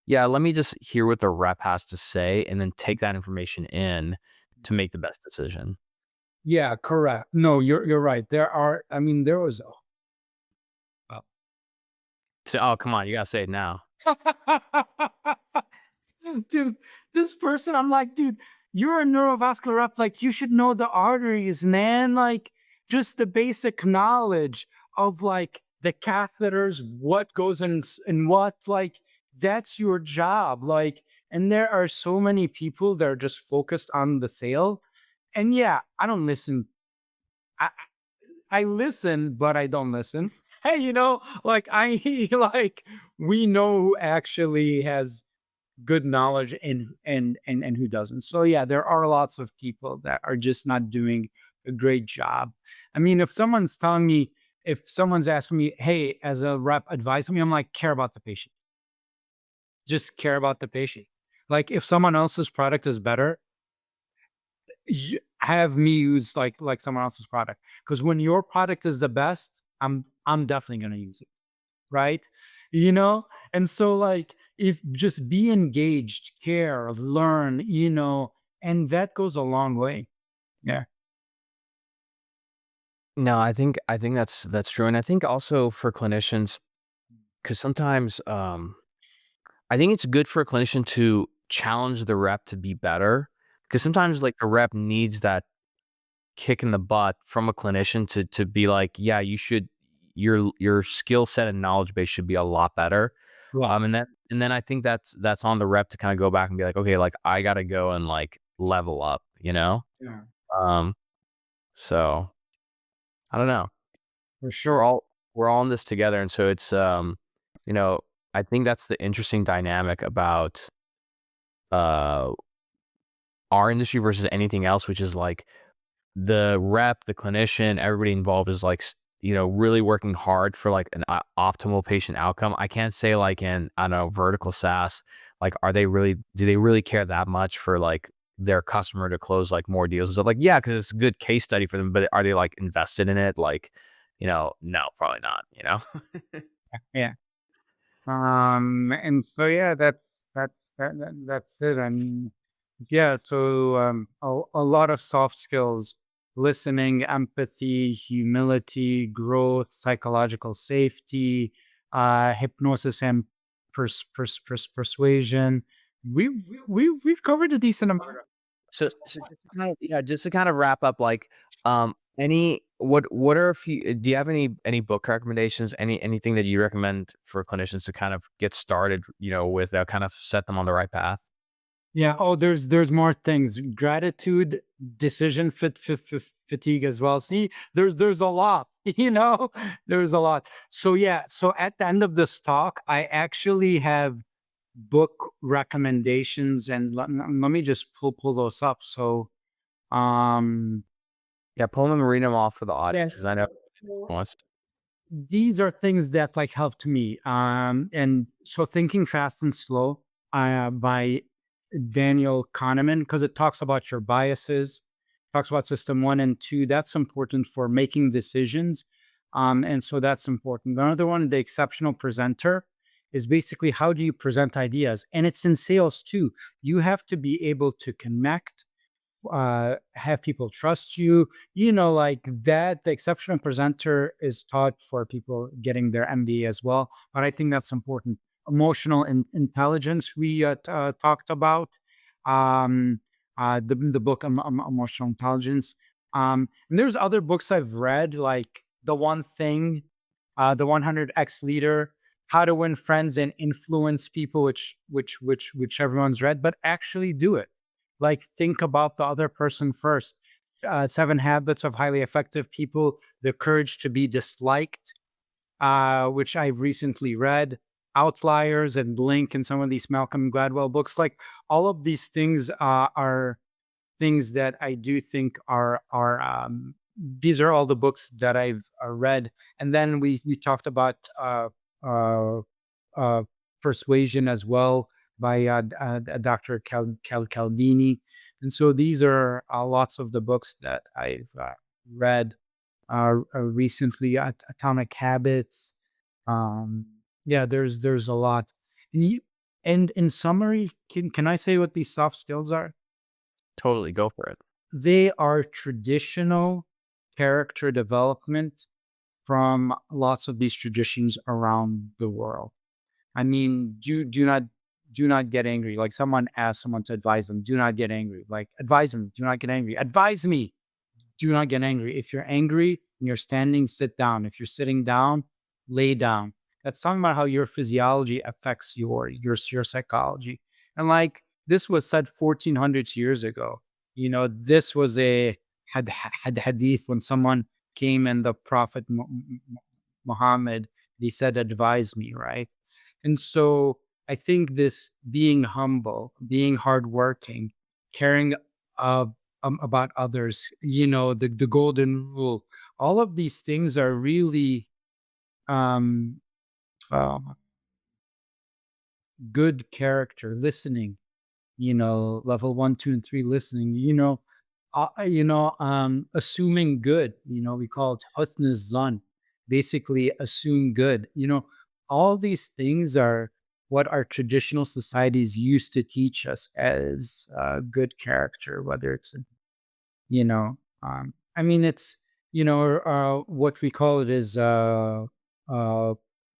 yeah, let me just hear what the rep has to say and then take that information in to make the best decision. Yeah, correct. No, you're right. I mean, there was oh. So, oh, come on, you gotta say it now. Dude, this person, I'm like, dude, you're a neurovascular rep. Like, you should know the arteries, man. Like, just the basic knowledge of like the catheters, what goes in what. Like, that's your job. Like, and there are so many people that are just focused on the sale. And yeah, I don't listen. I I listen, but I don't listen. Hey, like like we know who actually has good knowledge and who doesn't. So yeah, there are lots of people that are just not doing a great job. I mean, if someone's asking me, hey, as a rep, advise me, I'm like, care about the patient. Just care about the patient. Like if someone else's product is better, have me use like someone else's product. Because when your product is the best, I'm definitely gonna use it, right? And so like if just be engaged, care, learn, and that goes a long way. Yeah. No, I think that's true, and I think also for clinicians, because sometimes I think it's good for a clinician to challenge the rep to be better, because sometimes like the rep needs that kick in the butt from a clinician to be like, yeah, your skill set and knowledge base should be a lot better. Well, And then I think that's on the rep to kind of go back and be like, okay, like I gotta go and like level up, you know? yeah, Um, so I don't know. for We're sure. all we're all in this together, and so it's you know, I think that's the interesting dynamic about uh our industry versus anything else, which is like the rep, the clinician, everybody involved is like really working hard for like an optimal patient outcome. I can't say like in, I don't know, vertical SaaS, like do they really care that much for like their customer to close like more deals and stuff? Like, yeah, because it's a good case study for them, but are they like invested in it? Like, no, probably not. Yeah. And so yeah, that's it. I mean, yeah, so a lot of soft skills: listening, empathy, humility, growth, psychological safety, hypnosis, and persuasion. We've covered a decent amount. Just to kind of wrap up, like, what are a few? Do you have any book recommendations? Anything that you recommend for clinicians to kind of get started, with kind of set them on the right path? Yeah. Oh, there's more things. Gratitude, decision fatigue as well. See, there's a lot. There's a lot. So yeah. So at the end of this talk, I actually have book recommendations, and let me just pull those up. So um, Yeah, pull them and read them off for the audience, yes, because I know wants. these are things that like helped me. And so Thinking Fast and Slow, by Daniel Kahneman, because it talks about your biases, talks about system 1 and 2. That's important for making decisions. And so that's important. Another one, The Exceptional Presenter, is basically how do you present ideas? And it's in sales too. You have to be able to connect, have people trust you, like that. The Exceptional Presenter is taught for people getting their MBA as well, but I think that's important. Emotional intelligence, we talked about. um, the book Emotional Intelligence. And there's other books I've read, like The One Thing, The 100X Leader, How to Win Friends and Influence People, which everyone's read, but actually do it. Like, think about the other person first. 7 Habits of Highly Effective People, The Courage to Be Disliked, which I've recently read, Outliers and Blink, and some of these Malcolm Gladwell books. Like, all of these things are things that I do think are these are all the books that I've read. And then we talked about uh, Persuasion as well by Dr. Caldini. And so these are lots of the books that I've read recently. Atomic Habits. Yeah, there's a lot. And in summary, can I say what these soft skills are? Totally, go for it. They are traditional character development from lots of these traditions around the world. I mean, do not get angry. Like, someone asks someone to advise them, do not get angry. Like, advise them, do not get angry. Advise me, do not get angry. If you're angry and you're standing, sit down. If you're sitting down, lay down. That's talking about how your physiology affects your psychology. And like, this was said 1400 years ago. This was a hadith when someone came and the Prophet Muhammad, he said, advise me, right? And so I think this being humble, being hardworking, caring about others, the golden rule, all of these things are really good character. Listening, level 1, 2, and 3, listening, assuming good, we call it husn zan, basically assume good. All these things are what our traditional societies used to teach us as good character, whether it's, I mean, it's, what we call it is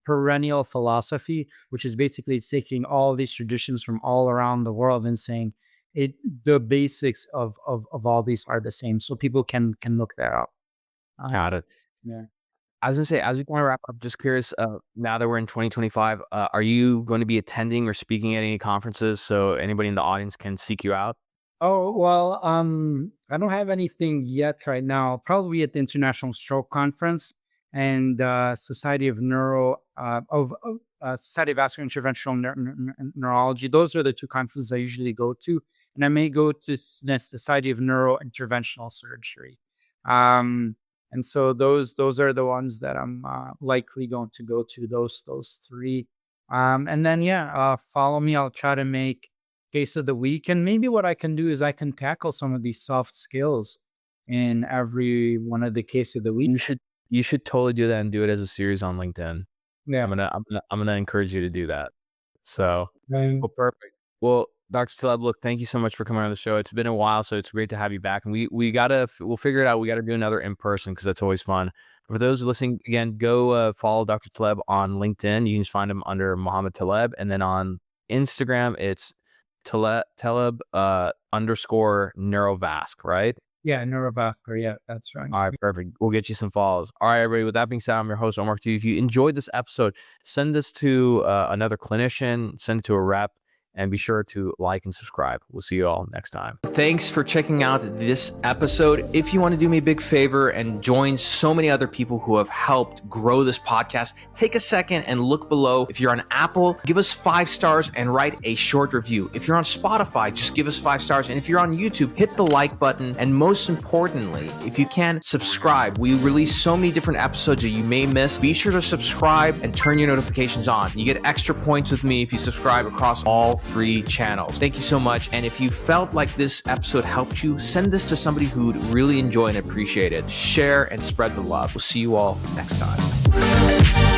perennial philosophy, which is basically taking all these traditions from all around the world and saying the basics of all these are the same, so people can look that up. Got it. Yeah. I was gonna say, as we want to wrap up, just curious, now that we're in 2025, are you going to be attending or speaking at any conferences so anybody in the audience can seek you out? Oh, well, I don't have anything yet right now. Probably at the International Stroke Conference and Society of Society of Vascular Interventional Neurology. Those are the 2 conferences I usually go to, and I may go to the Society of Neurointerventional Surgery. And so those are the ones that I'm likely going to go to. Those 3, and then follow me. I'll try to make case of the week, and maybe what I can do is I can tackle some of these soft skills in every one of the case of the week. You should totally do that and do it as a series on LinkedIn. Yeah. I'm gonna encourage you to do that. So, Well, perfect. Well, Dr. Teleb, look, thank you so much for coming on the show. It's been a while, so it's great to have you back. And we'll figure it out. We got to do another in person because that's always fun. For those listening, again, go follow Dr. Teleb on LinkedIn. You can just find him under Mohammed Teleb, and then on Instagram, it's Teleb _ neurovasc, right? Yeah, neurovascular. Yeah, that's right. All right, perfect. We'll get you some follows. All right, everybody. With that being said, I'm your host, Omar T. If you enjoyed this episode, send this to another clinician, send it to a rep, and be sure to like and subscribe. We'll see you all next time. Thanks for checking out this episode. If you want to do me a big favor and join so many other people who have helped grow this podcast, take a second and look below. If you're on Apple, give us 5 stars and write a short review. If you're on Spotify, just give us 5 stars. And if you're on YouTube, hit the like button. And most importantly, if you can, subscribe. We release so many different episodes that you may miss. Be sure to subscribe and turn your notifications on. You get extra points with me if you subscribe across all 3 channels. Thank you so much. And if you felt like this episode helped you, send this to somebody who'd really enjoy and appreciate it. Share and spread the love. We'll see you all next time.